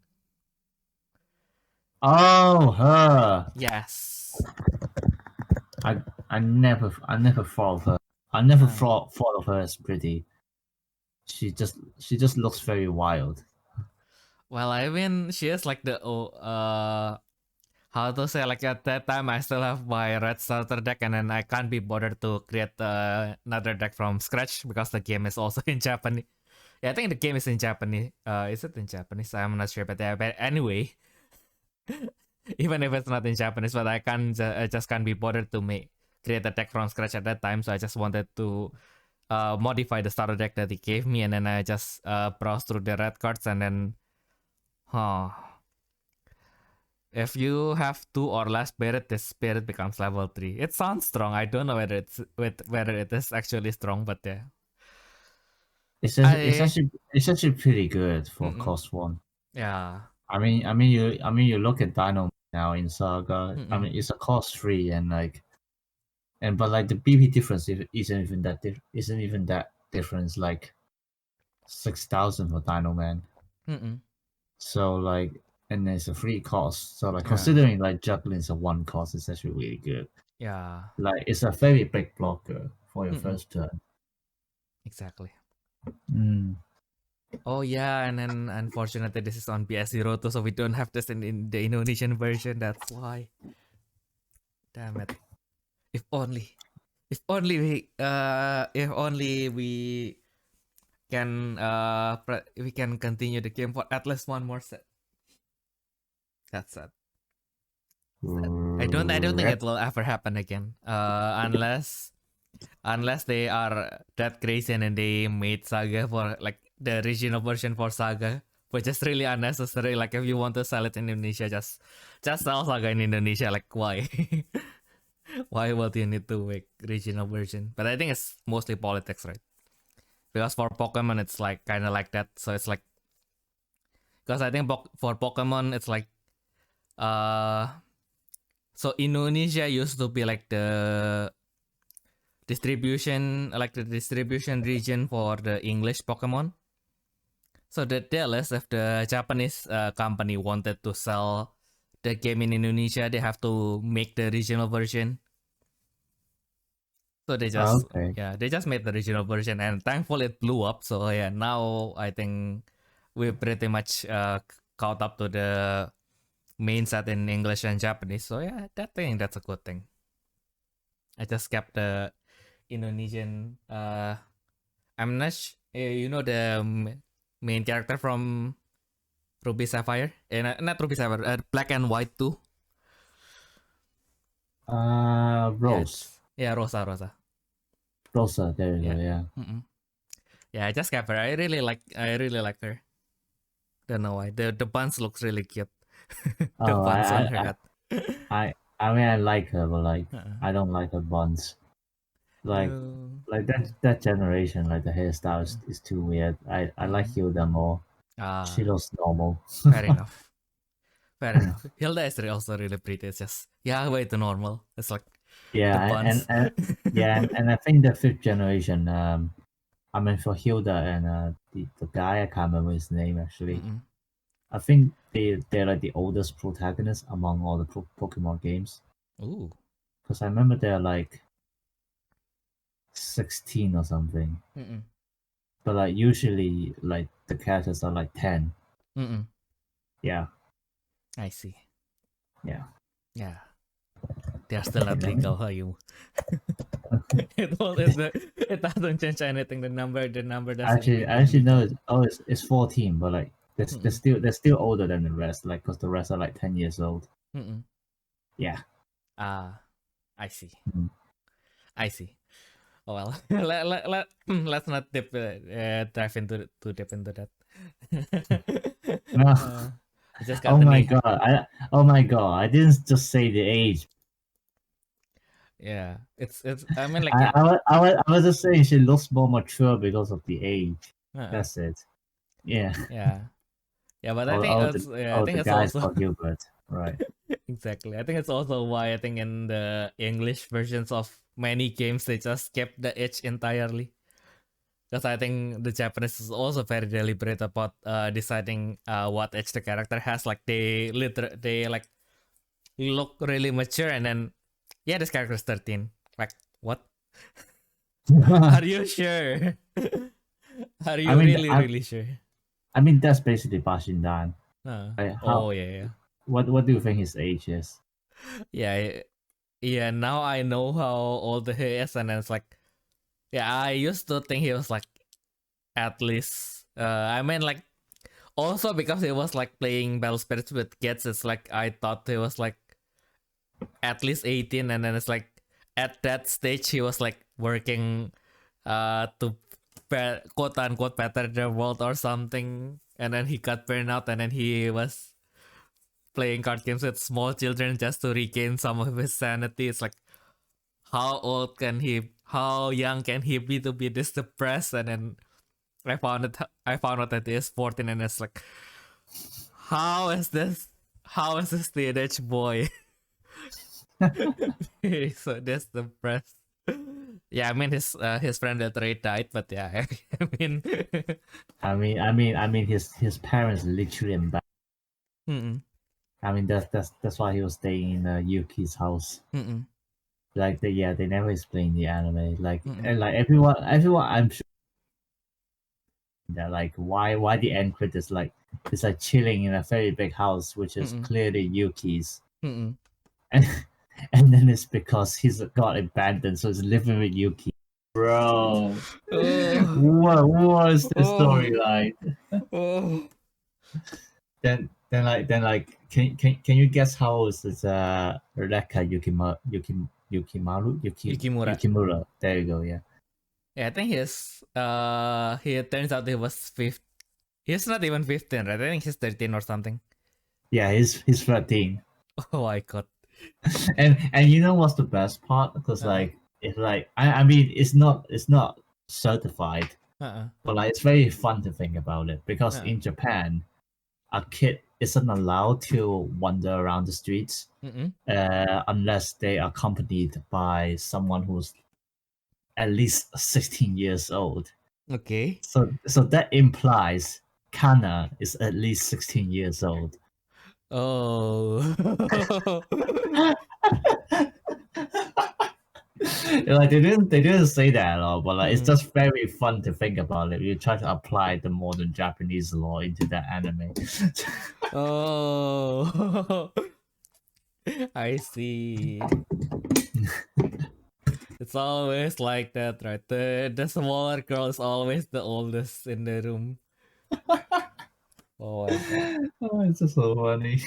S2: Oh, her.
S1: Yes.
S2: I never thought of her. I never thought of her as pretty. She just looks very wild.
S1: Well, I mean, she is like the how to say, like at that time I still have my red starter deck, and then I can't be bothered to create another deck from scratch because the game is also in Japanese. Yeah, I think the game is in Japanese. Is it in Japanese? I'm not sure, but anyway, even if it's not in Japanese, but I just can't be bothered to create a deck from scratch at that time. So I just wanted to modify the starter deck that he gave me, and then I just browse through the red cards, and then, if you have 2 or less spirit, this spirit becomes level 3. It sounds strong. I don't know whether it is actually strong, but yeah.
S2: It's actually pretty good for cost 1.
S1: Yeah.
S2: I mean you look at Dino now in Saga. I mean it's a cost 3 but like the BP difference isn't even that difference, like 6,000 for Dino Man. So like, and it's a free cost. So like, considering like juggling is a 1 cost, it's actually really good.
S1: Yeah.
S2: Like it's a very big blocker for your first turn.
S1: Exactly. Oh yeah, and then unfortunately this is on PS02, so we don't have this in the Indonesian version. That's why. Damn it. If only we can continue the game for at least one more set. That's sad. I don't think it will ever happen again. Unless they are that crazy and then they made Saga for like the original version for Saga, which is really unnecessary. Like if you want to sell it in Indonesia, just sell Saga in Indonesia. Like why? Why would you need to make regional version? But I think it's mostly politics, right? Because for Pokemon, it's like kind of like that. So it's like, because I think for Pokemon, it's like, so Indonesia used to be like the distribution region for the English Pokemon. So the deal is, if the Japanese company wanted to sell the game in Indonesia, they have to make the regional version. So they just they just made the original version, and thankfully it blew up. So yeah, now I think we're pretty much caught up to the main set in English and Japanese. So yeah, that's a good thing. I just kept the Indonesian. I'm not. You know the main character from Ruby Sapphire, not Ruby Sapphire, Black and White too.
S2: Rose.
S1: Yeah, Rosa.
S2: Rosa, there you go. Yeah.
S1: Yeah, I just kept her. I really liked her. Don't know why. The buns looks really cute. The buns on her head.
S2: I mean, I like her, but like, I don't like her buns. Like that generation, like the hairstyle is too weird. I like Hilda more. She looks normal.
S1: Fair enough. Hilda is also really pretty. It's just way too normal. It's like the buns.
S2: And I think the 5th generation. I mean, for Hilda and the guy, I can't remember his name actually. I think they're like the oldest protagonists among all the Pokemon games.
S1: Ooh.
S2: Because I remember they're like 16 or something. But like usually like the characters are like 10. Yeah.
S1: I see.
S2: Yeah.
S1: They're still not legal, Ayumu. It doesn't change anything. The number doesn't.
S2: Actually no. It's 14, but like they're still older than the rest. Like because the rest are like 10 years old. Yeah.
S1: I see. I see. Oh well, let's not dive into too deep into that.
S2: No. Oh my god! I didn't just say the age.
S1: Yeah, it's. I mean, like
S2: I was just saying she looks more mature because of the age. That's it. Yeah.
S1: But I think it's
S2: guys
S1: also
S2: Gilbert, right?
S1: Exactly. I think it's also why I think in the English versions of many games they just kept the age entirely. Because I think the Japanese is also very deliberate about deciding what age the character has. Like they like look really mature, and then this character is 13. Like what? Are you sure? Are you really sure?
S2: I mean that's basically Bashindan.
S1: Yeah.
S2: What do you think his age is?
S1: Yeah. Now I know how old he is, and then it's like. Yeah, I used to think he was like at least I mean like also because he was like playing Battle Spirits with kids, it's like I thought he was like at least 18, and then it's like at that stage he was like working to quote unquote better the world or something, and then he got burned out, and then he was playing card games with small children just to regain some of his sanity. It's like how young can he be to be this depressed? And then I found out that he is 14, and it's like, how is this teenage boy so this depressed? Yeah, I mean his friend literally died, but yeah,
S2: I mean his parents literally embarrassed. I mean that's why he was staying in Yuki's house. Like they never explain the anime. Like and like everyone I'm sure that like why the end credits like it's like chilling in a very big house which is clearly Yuki's. And then it's because he's got abandoned, so he's living with Yuki. Bro, what was the storyline? Then can you guess how old is Reka Yukimura? There you go. Yeah.
S1: Yeah, I think he turns out he was 15. He's not even 15, right? I think he's 13 or something.
S2: Yeah, he's 13.
S1: Oh my god.
S2: and you know what's the best part? Because like it's like I mean it's not certified, but like it's very fun to think about it because in Japan, a kid isn't allowed to wander around the streets unless they are accompanied by someone who's at least 16 years old.
S1: Okay.
S2: So that implies Kana is at least 16 years old.
S1: Oh.
S2: Like they didn't say that at all, but like it's just very fun to think about it. You try to apply the modern Japanese law into that anime.
S1: Oh, I see. It's always like that, right? The smaller girl is always the oldest in the room. Oh my god.
S2: Oh, it's just so funny.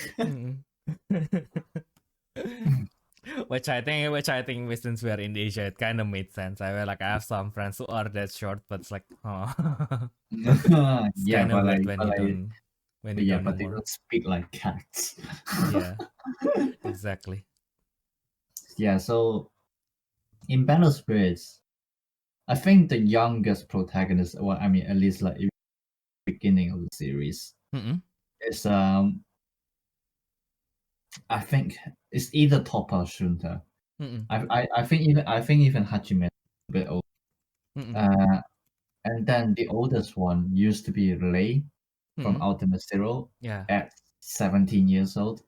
S1: Which I think since we are in Asia, it kind of made sense. I have some friends who are that short, but it's like, oh, it's
S2: Yeah,
S1: kind of
S2: but
S1: weird
S2: like,
S1: when you don't know
S2: but they
S1: more.
S2: don't speak like cats.
S1: Yeah, exactly.
S2: Yeah, so in Battle Spirits, I think the youngest protagonist, well, I mean, at least like in the beginning of the series, is I think it's either Toppa or Shunta. I think even Hajime is a bit old. And then the oldest one used to be Lei from Ultimate Zero at 17 years old.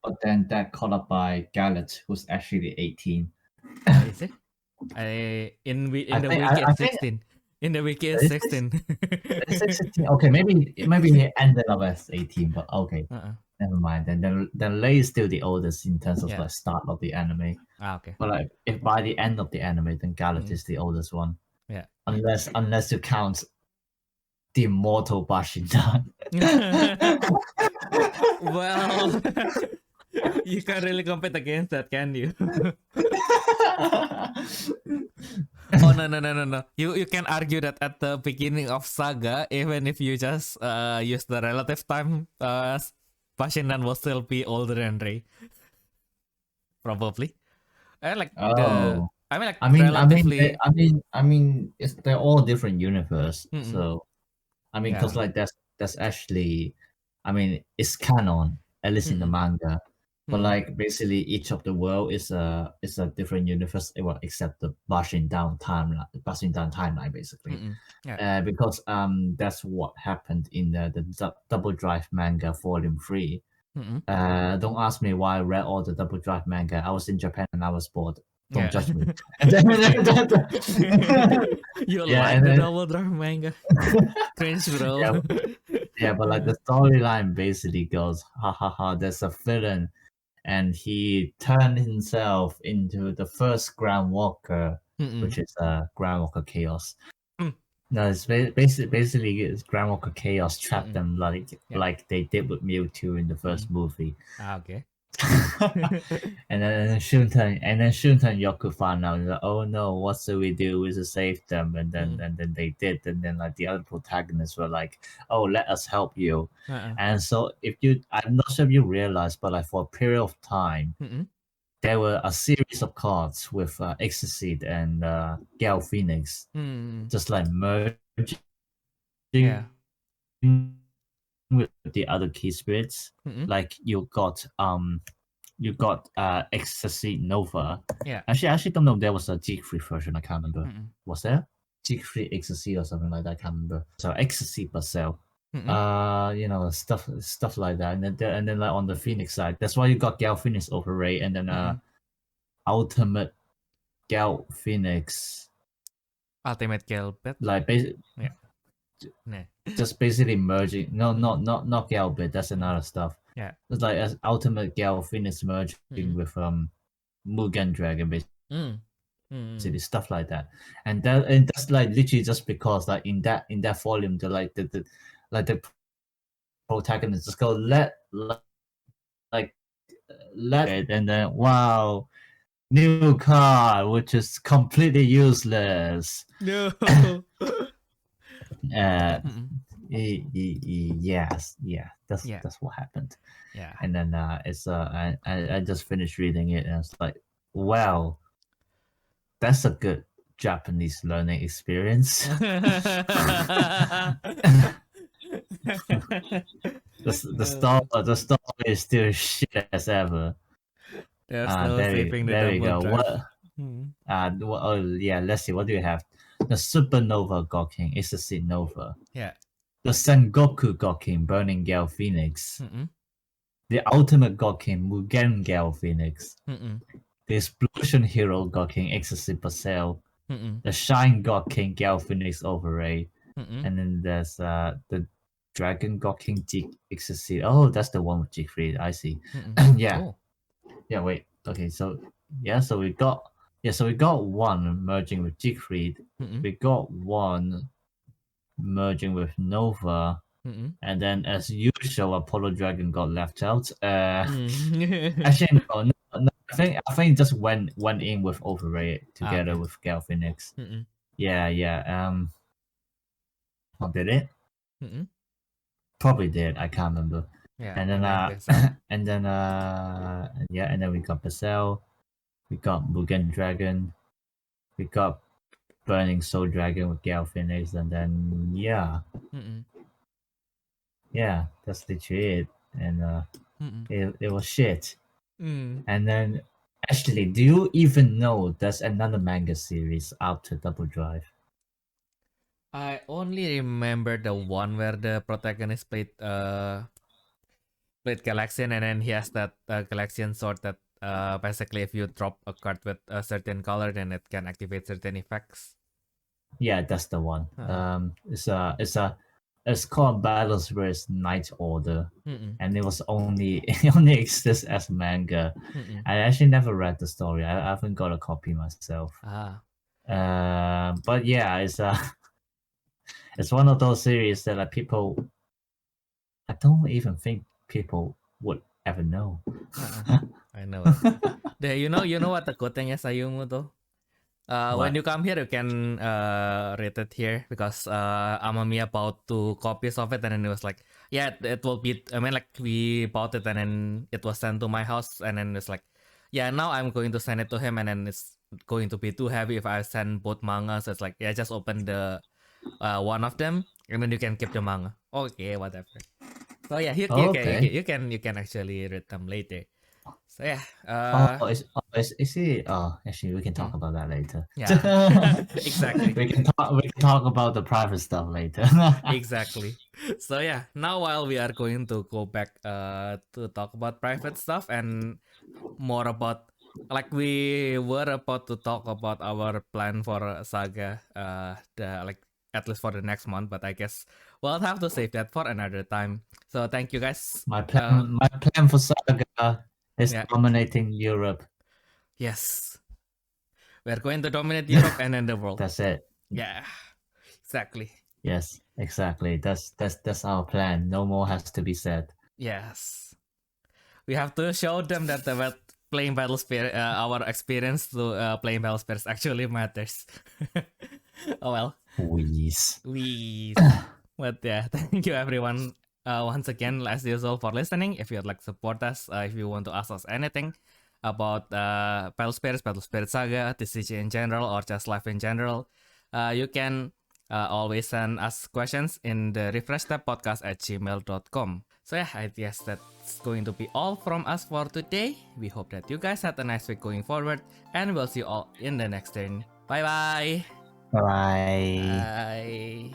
S2: But then that caught up by Gallet, who's actually 18.
S1: Is it? In the wiki it's 16. In the wiki it's 16.
S2: 16. Okay, maybe he ended up as 18, but okay. Never mind. Then Lei is still the oldest in terms of like start of the anime.
S1: Okay.
S2: But like if by the end of the anime, then Gallet is the oldest one.
S1: Yeah.
S2: Unless you count the immortal Bashindan.
S1: Well, you can't really compete against that, can you? Oh no. You can argue that at the beginning of Saga, even if you just use the relative time, Bashindan will still be older than Rei. Probably.
S2: They're all different universe. So, because like that's actually, it's canon, at least in the manga. But like basically, each of the world is a different universe, well, except the Bashindan timeline, basically. Because that's what happened in the Double Drive manga Volume 3. Don't ask me why I read all the Double Drive manga. I was in Japan and I was bored. Don't judge me.
S1: You like the Double Drive manga? Cringe, bro.
S2: Yeah, but like the storyline basically goes, there's a villain, and he turned himself into the first Ground Walker, which is Ground Walker Chaos. No, it's basically it's Ground Walker Chaos trapped them like they did with Mewtwo in the first movie.
S1: Okay.
S2: and then Shunta and Yoku found out, like, oh no, what should we do? We should save them, and then they did, and then like the other protagonists were like, oh, let us help you. And so I'm not sure if you realize, but like for a period of time, there were a series of cards with Exorcist and Gale Phoenix, just like merging with the other key spirits. Like you got Ecstasy Nova. Yeah. Actually, I actually don't know if there was a G3 version. I can't remember. Was there G3 Ecstasy or something like that? I can't remember. So Ecstasy Basel. Stuff like that. And then like on the Phoenix side, that's why you got Gal Phoenix over Ray, and then Ultimate Gal Phoenix.
S1: Ultimate Gal Bit.
S2: Like basically. Yeah. Just basically merging. No, not Gal Bit. That's another stuff. Yeah, it's like as Ultimate Gal Phoenix merging with Mugen Dragon, basically stuff like that, and that's like literally just because like in that volume the protagonist just go let it, and then wow, new card which is completely useless. No. Yes, that's what happened. Yeah, and then it's I just finished reading it, and it's like, wow, that's a good Japanese learning experience. the story is still shit as ever.
S1: There's no saving the Double Drive.
S2: Oh yeah, let's see, what do you have? The Supernova Gokking is a Nova. Yeah. The Sengoku Gokking, Burning Gale Phoenix. The Ultimate Gokking, Mugen Gale Phoenix. the Explosion Hero God King Exorcist Basel,
S1: Mm-mm.
S2: the Shine God King Gal Phoenix Overray,
S1: Mm-mm.
S2: and then there's the Dragon God King Jig Exorcist. Oh, that's the one with Siegfried. I see. Yeah.
S1: Oh.
S2: Yeah. Wait. Okay. So so we got one merging with Siegfried.
S1: Mm-mm.
S2: We got one merging with Nova.
S1: Mm-mm.
S2: And then, as usual, Apollo Dragon got left out.
S1: Mm.
S2: Actually, no. I think it just went in with Overray together
S1: Okay.
S2: with Gal Phoenix.
S1: Mm-mm.
S2: Yeah. Oh, did it?
S1: Mm-mm.
S2: Probably did. I can't remember.
S1: Yeah,
S2: And then
S1: I think so.
S2: and then and then we got Basel, we got Mugen Dragon, we got Burning Soul Dragon with Gal Phoenix, and then
S1: Mm-mm.
S2: that's literally it. And
S1: Mm-mm.
S2: it was shit.
S1: Mm.
S2: And then actually, do you even know there's another manga series out to Double Drive?
S1: I only remember the one where the protagonist played Galaxian, and then he has that Galaxian sword that basically if you drop a card with a certain color, then it can activate certain effects.
S2: Yeah, that's the one. It's called Battle Spirits Night Order, and it only exists as manga. I actually never read the story. I haven't got a copy myself. But yeah, it's one of those series that people. I don't even think people would ever know.
S1: I know. You know what the good thing is, Ayumu, though? When you come here, you can read it here because Amami bought 2 copies of it, and then it was like, yeah, it will be. I mean, like we bought it, and then it was sent to my house, and then it's like, yeah, now I'm going to send it to him, and then it's going to be too heavy if I send both manga. So it's like, yeah, just open the one of them, and then you can keep the manga. Okay, whatever. So yeah, you can actually read them later. So yeah.
S2: Is it? Actually, we can talk about that later.
S1: Yeah, exactly.
S2: We can talk about the private stuff later.
S1: Exactly. So yeah, now while we are going to go back to talk about private stuff and more about like we were about to talk about our plan for Saga the like at least for the next month, but I guess we'll have to save that for another time. So thank you guys.
S2: My plan for Saga is dominating Europe.
S1: Yes. We're going to dominate Europe and then the world.
S2: That's it.
S1: Yeah. Exactly.
S2: Yes, exactly. That's our plan. No more has to be said.
S1: Yes. We have to show them that playing Battle Sphere, our experience to playing Battle Spheres actually matters. Oh well.
S2: Wheeze.
S1: But yeah, thank you everyone once again, as usual, for listening. If you'd like to support us, if you want to ask us anything about Battle Spheres, Battle Spirit Saga, TCG in general, or just life in general, you can always send us questions in the therefreshsteppodcast@gmail.com. So yeah, I guess that's going to be all from us for today. We hope that you guys had a nice week going forward, and we'll see you all in the next turn. Bye-bye.
S2: Bye.
S1: Bye.